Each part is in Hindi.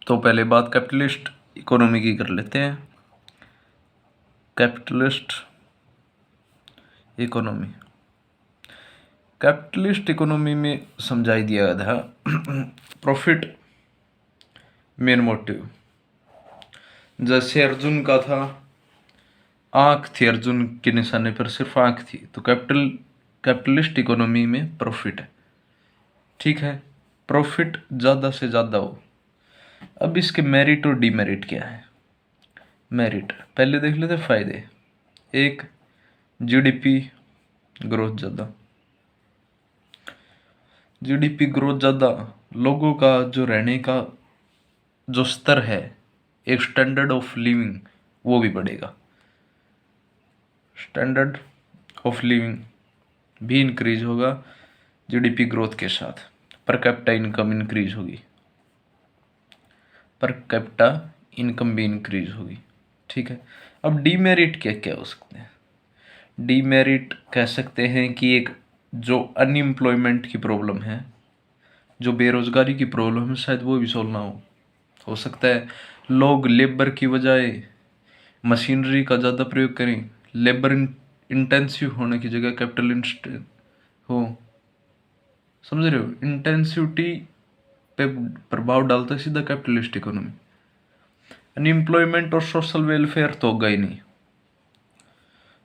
तो पहले बात कैपिटलिस्ट इकोनॉमी की कर लेते हैं। कैपिटलिस्ट इकोनॉमी, कैपिटलिस्ट इकोनॉमी में समझाई दिया था प्रॉफिट मेन मोटिव। जैसे अर्जुन का था, आंख थी अर्जुन के निशाने पर, सिर्फ आंख थी, तो कैपिटलिस्ट इकोनॉमी में प्रॉफिट है। ठीक है, प्रॉफिट ज़्यादा से ज़्यादा हो। अब इसके मेरिट और डीमेरिट क्या है। मेरिट पहले देख लेते फायदे। एक, जीडीपी ग्रोथ ज़्यादा। जीडीपी ग्रोथ ज़्यादा, लोगों का जो रहने का जो स्तर है, एक स्टैंडर्ड ऑफ लिविंग, वो भी बढ़ेगा। स्टैंडर्ड ऑफ लिविंग भी इंक्रीज होगा जीडीपी ग्रोथ के साथ। पर कैपिटा इनकम इंक्रीज होगी, पर कैपिटा इनकम भी इंक्रीज होगी। ठीक है, अब डीमेरिट क्या क्या हो सकते हैं। डीमेरिट कह सकते हैं कि एक जो अनएम्प्लॉयमेंट की प्रॉब्लम है, जो बेरोजगारी की प्रॉब्लम है, शायद वो भी सॉल्व ना हो सकता है। लोग लेबर की बजाय मशीनरी का ज़्यादा प्रयोग करें, लेबर इंटेंसिव होने की जगह कैपिटल हो। समझ रहे हो, इंटेंसिविटी पे प्रभाव डालता है सीधा कैपिटलिस्ट इकोनॉमी। अनएम्प्लॉयमेंट और सोशल वेलफेयर तो होगा ही नहीं।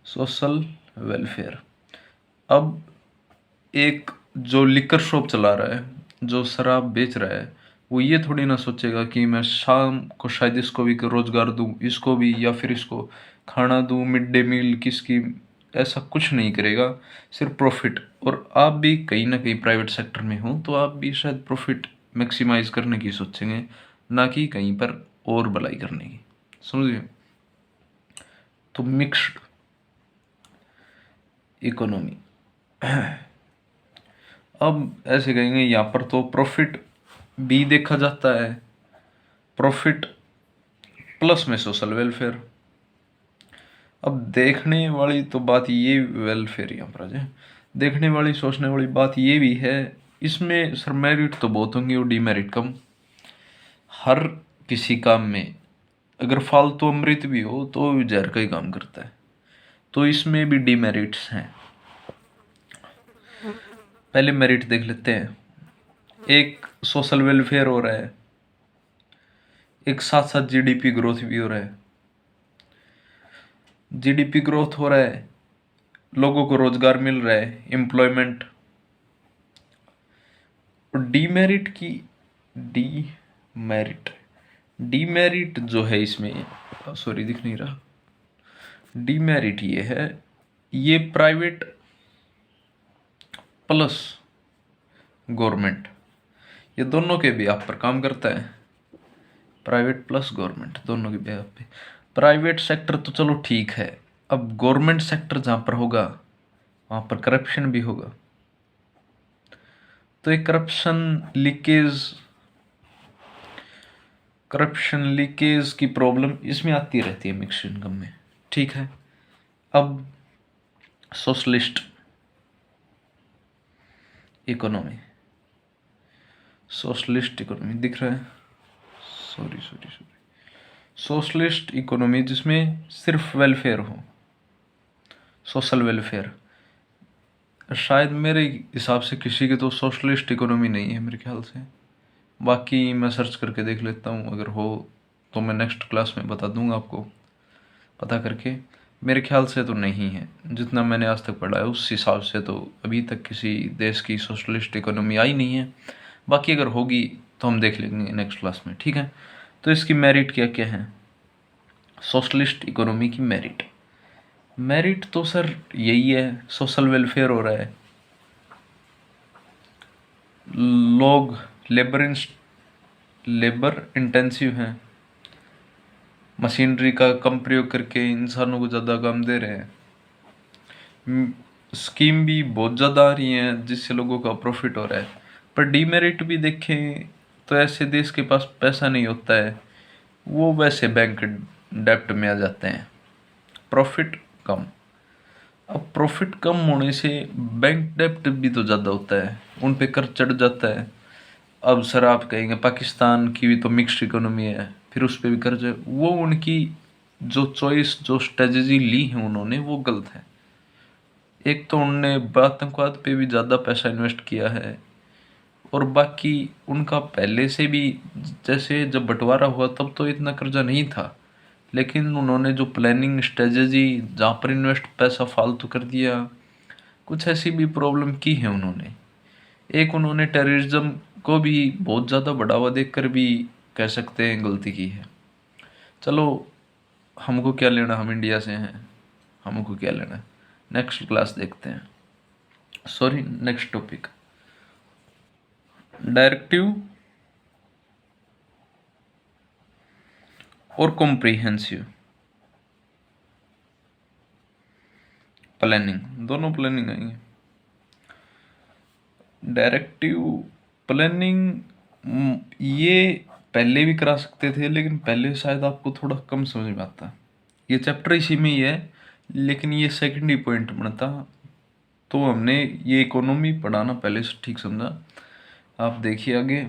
सोशल वेलफेयर, अब एक जो लिकर शॉप चला रहा है, जो शराब बेच रहा है, वो ये थोड़ी ना सोचेगा कि मैं शाम को शायद इसको भी रोजगार दूं, इसको भी, या फिर इसको खाना दूं, मिड डे मील की स्कीम, ऐसा कुछ नहीं करेगा, सिर्फ प्रॉफिट। और आप भी कहीं ना कहीं प्राइवेट सेक्टर में हो तो आप भी शायद प्रॉफिट मैक्सिमाइज करने की सोचेंगे, ना कि कहीं पर और भलाई करने की। समझिए, तो मिक्स्ड इकोनॉमी। अब ऐसे कहेंगे यहाँ पर तो प्रॉफिट भी देखा जाता है, प्रॉफिट प्लस में सोशल वेलफेयर। अब देखने वाली तो बात ये वेलफेयर यहाँ पर है, देखने वाली सोचने वाली बात ये भी है, इसमें सर मेरिट तो बहुत होंगे और डीमेरिट कम। हर किसी काम में अगर फालतू अमृत भी हो तो जहर का ही काम करता है, तो इसमें भी डीमेरिट्स हैं। पहले मेरिट देख लेते हैं। एक, सोशल वेलफेयर हो रहा है, एक साथ साथ जीडीपी ग्रोथ भी हो रहा है। जीडीपी ग्रोथ हो रहा है, लोगों को रोजगार मिल रहा है, एम्प्लॉयमेंट। और डीमेरिट की, डीमेरिट डीमेरिट जो है इसमें, सॉरी दिख नहीं रहा, डीमेरिट ये है, ये प्राइवेट प्लस गवर्नमेंट, ये दोनों के भी आप पर काम करता है। प्राइवेट प्लस गवर्नमेंट दोनों के भी आप पे। प्राइवेट सेक्टर तो चलो ठीक है, अब गवर्नमेंट सेक्टर जहाँ पर होगा वहाँ पर करप्शन भी होगा, तो ये करप्शन लीकेज की प्रॉब्लम इसमें आती रहती है मिक्स इनकम में। ठीक है, अब सोशलिस्ट इकोनॉमी, सोशलिस्ट इकोनॉमी दिख रहा है, सॉरी सोशलिस्ट इकोनॉमी जिसमें सिर्फ वेलफेयर हो, सोशल वेलफेयर। शायद मेरे हिसाब से किसी की तो सोशलिस्ट इकोनॉमी नहीं है मेरे ख्याल से, बाकी मैं सर्च करके देख लेता हूँ, अगर हो तो मैं नेक्स्ट क्लास में बता दूंगा आपको पता करके। मेरे ख्याल से तो नहीं है, जितना मैंने आज तक पढ़ा है उस हिसाब से तो अभी तक किसी देश की सोशलिस्ट इकोनॉमी आई नहीं है। बाकी अगर होगी तो हम देख लेंगे नेक्स्ट क्लास में। ठीक है, तो इसकी मेरिट क्या क्या है। सोशलिस्ट इकोनॉमी की मेरिट तो सर यही है, सोशल वेलफेयर हो रहा है, लोग लेबर इंटेंसिव हैं, मशीनरी का कम प्रयोग करके इंसानों को ज़्यादा काम दे रहे हैं, स्कीम भी बहुत ज़्यादा आ रही हैं जिससे लोगों का प्रॉफिट हो रहा है। पर डीमेरिट भी देखें तो ऐसे देश के पास पैसा नहीं होता है, वो वैसे बैंक डेप्ट में आ जाते हैं, प्रॉफिट कम। अब प्रॉफिट कम होने से बैंक डेप्ट भी तो ज़्यादा होता है, उन पे कर्ज चढ़ जाता है, अब सर आप कहेंगे पाकिस्तान की भी तो मिक्स्ड इकोनॉमी है, फिर उस पर भी कर्ज है। वो उनकी जो चॉइस, जो स्ट्रेटजी ली है उन्होंने, वो गलत है। एक तो उन्होंने आतंकवाद पे भी ज़्यादा पैसा इन्वेस्ट किया है, और बाकी उनका पहले से भी, जैसे जब बंटवारा हुआ तब तो इतना कर्जा नहीं था, लेकिन उन्होंने जो प्लानिंग स्ट्रेटजी, जहाँ पर इन्वेस्ट पैसा फालतू कर दिया, कुछ ऐसी भी प्रॉब्लम की है उन्होंने। एक उन्होंने टेररिज्म को भी बहुत ज़्यादा बढ़ावा देकर भी कह सकते हैं गलती की है। चलो, हमको क्या लेना, हम इंडिया से हैं, हमको क्या लेना। नेक्स्ट क्लास देखते हैं, सॉरी नेक्स्ट टॉपिक, डायरेक्टिव और कॉम्प्रिहेंसिव प्लानिंग, दोनों प्लानिंग आएंगे। डायरेक्टिव प्लानिंग ये पहले भी करा सकते थे, लेकिन पहले शायद आपको थोड़ा कम समझ में आता। ये चैप्टर इसी में ही है, लेकिन ये सेकेंडरी पॉइंट बनता, तो हमने ये इकोनॉमी पढ़ाना पहले से ठीक समझा। आप देखिए आगे।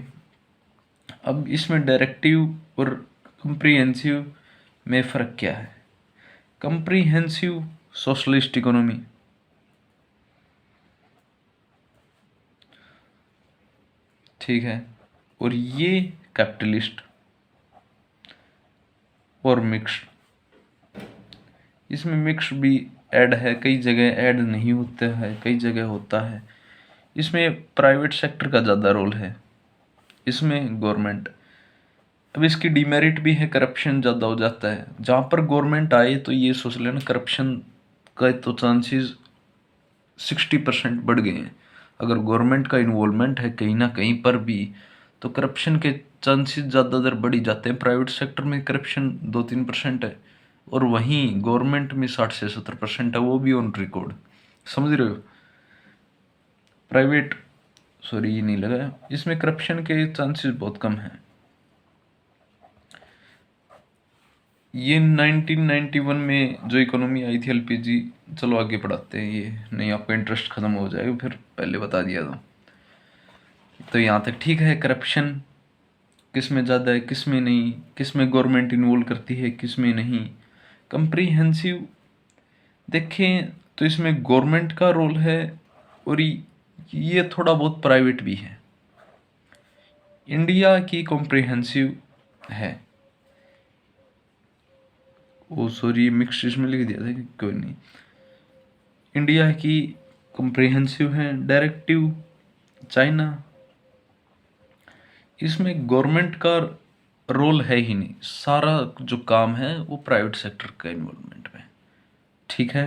अब इसमें डायरेक्टिव और कंप्रीहेंसिव में फ़र्क क्या है। कंप्रीहेंसिव सोशलिस्ट इकोनॉमी, ठीक है, और ये कैपिटलिस्ट और मिक्स्ड। इसमें मिक्स भी ऐड है, कई जगह ऐड नहीं होता है, कई जगह होता है। इसमें प्राइवेट सेक्टर का ज़्यादा रोल है, इसमें गवर्नमेंट। अब इसकी डिमेरिट भी है, करप्शन ज़्यादा हो जाता है। जहाँ पर गवर्नमेंट आए तो ये सोच लेना करप्शन का तो चांसेस 60% बढ़ गए हैं। अगर गवर्नमेंट का इन्वॉल्वमेंट है कहीं ना कहीं पर भी, तो करप्शन के चांसेस ज़्यादातर बढ़ ही जाते हैं। प्राइवेट सेक्टर में करप्शन 2-3% है, और वहीं गवर्नमेंट में 60 से 70% है, वो भी ऑन रिकॉर्ड। समझ रहे हो। प्राइवेट, सॉरी ये नहीं लगा, इसमें करप्शन के चांसेस बहुत कम हैं। ये 1991 में जो इकोनॉमी आई थी एलपीजी, चलो आगे पढ़ाते हैं, ये नहीं आपका इंटरेस्ट खत्म हो जाएगा, फिर पहले बता दिया तो यहाँ तक ठीक है। करप्शन किस में ज़्यादा है, किस में नहीं, किस में गवर्नमेंट इन्वॉल्व करती है, किस में नहीं। कंप्रीहेंसिव देखें तो इसमें गवर्नमेंट का रोल है, और ये थोड़ा बहुत प्राइवेट भी है। इंडिया की कॉम्प्रिहेंसिव है, वो सॉरी मिक्स इसमें लिख दिया था कि कोई नहीं। इंडिया की कॉम्प्रिहेंसिव है। डायरेक्टिव चाइना, इसमें गवर्नमेंट का रोल है ही नहीं, सारा जो काम है वो प्राइवेट सेक्टर का इन्वॉल्वमेंट में, ठीक है।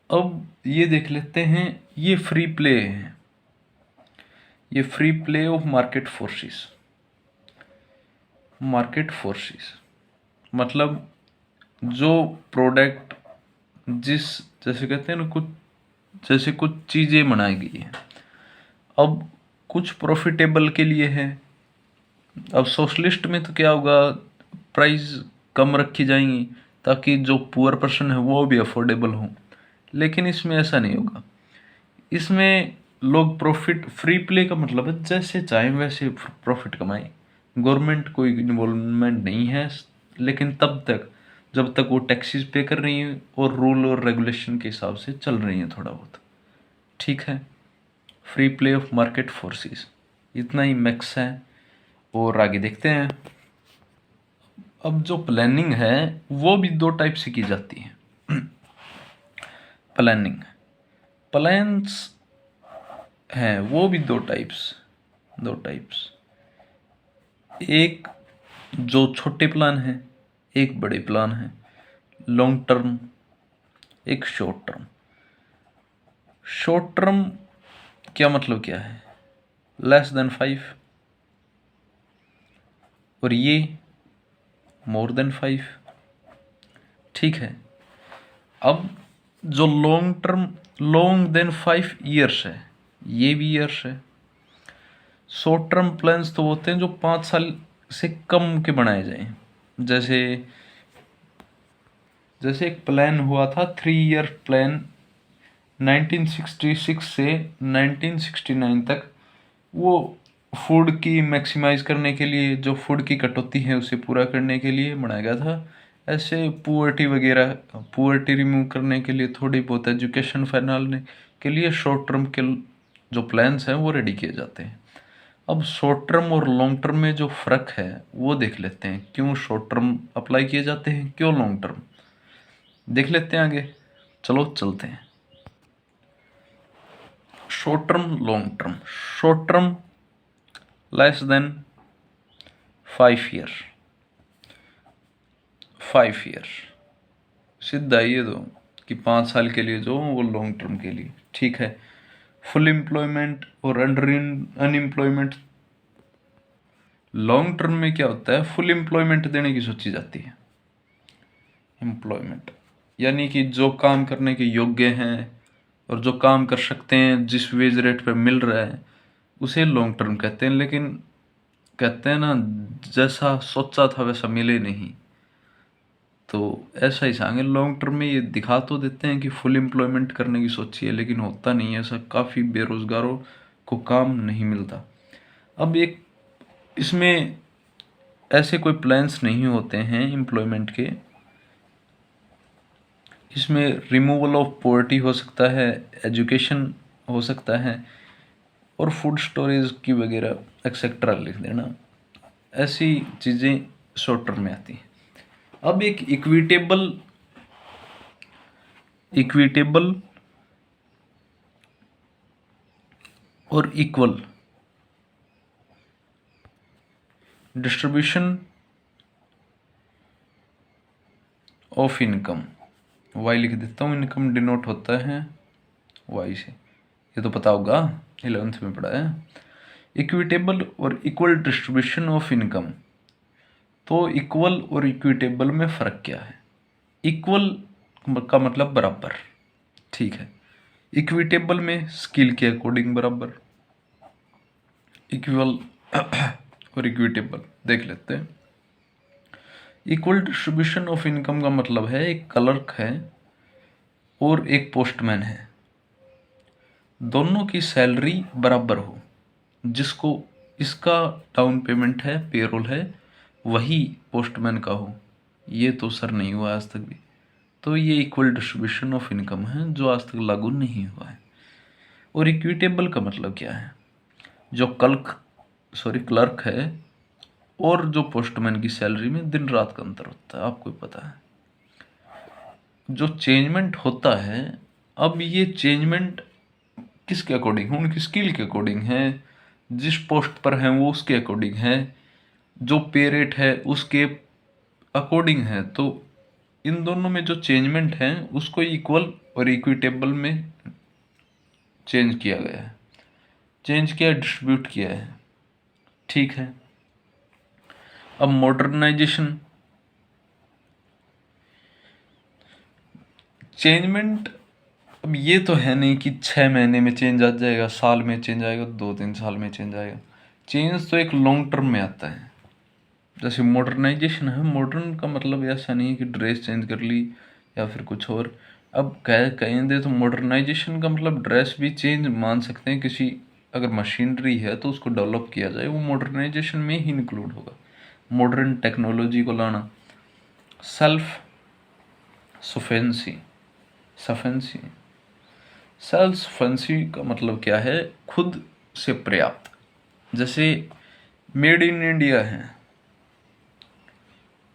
अब ये देख लेते हैं, ये फ्री प्ले है, ये free play of market forces. Market forces मतलब जो प्रोडक्ट, जिस, जैसे कहते हैं ना, कुछ जैसे कुछ चीज़ें बनाई गई हैं, अब कुछ प्रॉफिटेबल के लिए है। अब सोशलिस्ट में तो क्या होगा, प्राइस कम रखी जाएंगी ताकि जो पुअर पर्सन है वो भी अफोर्डेबल हो, लेकिन इसमें ऐसा नहीं होगा। इसमें लोग प्रॉफिट, फ्री प्ले का मतलब है जैसे चाहे वैसे प्रॉफिट कमाएं, गवर्नमेंट कोई इन्वॉल्वमेंट नहीं है, लेकिन तब तक जब तक वो टैक्सेस पे कर रही हैं और रूल और रेगुलेशन के हिसाब से चल रही हैं थोड़ा बहुत, ठीक है। Free play of market forces, इतना ही मैक्स है। और आगे देखते हैं। अब जो प्लानिंग है वो भी दो टाइप से की जाती है। प्लानिंग, प्लान्स हैं वो भी दो टाइप्स। एक जो छोटे प्लान है, एक बड़े प्लान है। लॉन्ग टर्म, एक शॉर्ट टर्म। शॉर्ट टर्म क्या मतलब क्या है, less than 5, और ये more than 5, ठीक है। अब जो long term, longer than 5 years है, ये भी ईयर्स है। शॉर्ट टर्म प्लान्स तो होते हैं जो 5 साल से कम के बनाए जाएं। जैसे जैसे एक प्लान हुआ था 3 ईयर प्लान 1966 से 1969 तक, वो फूड की मैक्सिमाइज करने के लिए, जो फूड की कटौती है उसे पूरा करने के लिए बनाया गया था। ऐसे पुअर्टी रिमूव करने के लिए, थोड़ी बहुत एजुकेशन फैलाने के लिए शॉर्ट टर्म के जो प्लान्स हैं वो रेडी किए जाते हैं। अब शॉर्ट टर्म और लॉन्ग टर्म में जो फ़र्क है वो देख लेते हैं, क्यों शॉर्ट टर्म अप्लाई किए जाते हैं, क्यों लॉन्ग टर्म, देख लेते हैं आगे। चलो चलते हैं। Short term, long term. Short term less than 5 year, 5 year सीधा ये दो कि 5 साल के लिए जो वो लॉन्ग टर्म के लिए, ठीक है। फुल एम्प्लॉयमेंट और अंडर अनएम्प्लॉयमेंट। लॉन्ग टर्म में क्या होता है, फुल एम्प्लॉयमेंट देने की सोची जाती है। एम्प्लॉयमेंट यानी कि जो काम करने के योग्य हैं और जो काम कर सकते हैं, जिस वेज रेट पे मिल रहा है, उसे लॉन्ग टर्म कहते हैं। लेकिन कहते हैं ना, जैसा सोचा था वैसा मिले नहीं, तो ऐसा ही सांगे लॉन्ग टर्म में ये दिखा तो देते हैं कि फुल एम्प्लॉयमेंट करने की सोची है, लेकिन होता नहीं है ऐसा। काफ़ी बेरोजगारों को काम नहीं मिलता। अब एक इसमें ऐसे कोई प्लान्स नहीं होते हैं एम्प्लॉयमेंट के। इसमें रिमूवल ऑफ पॉवर्टी हो सकता है, एजुकेशन हो सकता है, और फूड स्टोरेज की वगैरह एक्सेट्रा लिख देना। ऐसी चीज़ें शॉर्ट टर्म में आती हैं। अब एक इक्विटेबल और equal distribution of income, Y लिख देता हूँ। इनकम डिनोट होता है वाई से, ये तो पता होगा, 11th में पढ़ा है। इक्विटेबल और इक्वल डिस्ट्रीब्यूशन ऑफ इनकम। तो इक्वल और इक्विटेबल में फ़र्क क्या है? इक्वल का मतलब बराबर, ठीक है। इक्विटेबल में स्किल के अकॉर्डिंग बराबर। इक्वल और इक्विटेबल देख लेते हैं। इक्वल डिस्ट्रीब्यूशन ऑफ इनकम का मतलब है एक क्लर्क है और एक पोस्टमैन है, दोनों की सैलरी बराबर हो। जिसको इसका डाउन पेमेंट है, पेरोल है, वही पोस्टमैन का हो। ये तो सर नहीं हुआ आज तक भी। तो ये इक्वल डिस्ट्रीब्यूशन ऑफ इनकम है जो आज तक लागू नहीं हुआ है। और इक्विटेबल का मतलब क्या है? जो क्लर्क है और जो पोस्टमैन की सैलरी में दिन रात का अंतर होता है, आपको पता है। जो चेंजमेंट होता है, अब ये चेंजमेंट किसके अकॉर्डिंग है? उनकी स्किल के अकॉर्डिंग है। जिस पोस्ट पर हैं वो उसके अकॉर्डिंग है, जो पे रेट है उसके अकॉर्डिंग है। तो इन दोनों में जो चेंजमेंट है उसको इक्वल और इक्विटेबल में चेंज किया गया है, डिस्ट्रीब्यूट किया है, ठीक है। अब मॉडर्नाइजेशन, चेंजमेंट, अब ये तो है नहीं कि 6 महीने में चेंज आ जाएगा, साल में चेंज आएगा, 2-3 साल में चेंज आएगा। चेंज तो एक लॉन्ग टर्म में आता है। जैसे मॉडर्नाइजेशन है, मॉडर्न का मतलब ऐसा नहीं है कि ड्रेस चेंज कर ली या फिर कुछ और। अब कहेंगे तो मॉडर्नाइजेशन का मतलब ड्रेस भी चेंज मान सकते हैं। किसी अगर मशीनरी है तो उसको डेवलप किया जाए, वो मॉडर्नाइजेशन में ही इंक्लूड होगा। मॉडर्न टेक्नोलॉजी को लाना। सेल्फ सफेंसी सफेंसी सेल्फ सफेंसी का मतलब क्या है? खुद से पर्याप्त। जैसे मेड इन इंडिया है,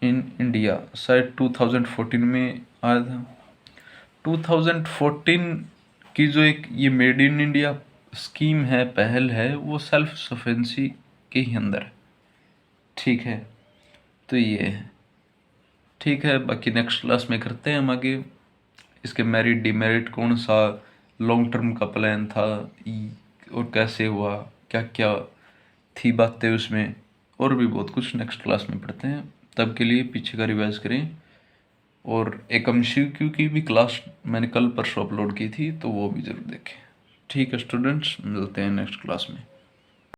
इन इंडिया शायद 2014 में आया था। 2014 की जो एक ये मेड इन इंडिया स्कीम है, पहल है, वो सेल्फ सफिशिएंसी के ही अंदर है, ठीक है। तो ये है, ठीक है। बाकी नेक्स्ट क्लास में करते हैं हम आगे। इसके मेरिट डिमेरिट, कौन सा लॉन्ग टर्म का प्लान था और कैसे हुआ, क्या क्या थी बातें उसमें, और भी बहुत कुछ नेक्स्ट क्लास में पढ़ते हैं। तब के लिए पीछे का रिवाइज करें। और एक MCQ की भी क्लास मैंने कल परसों अपलोड की थी, तो वो भी ज़रूर देखें। ठीक है स्टूडेंट्स, मिलते हैं नेक्स्ट क्लास में।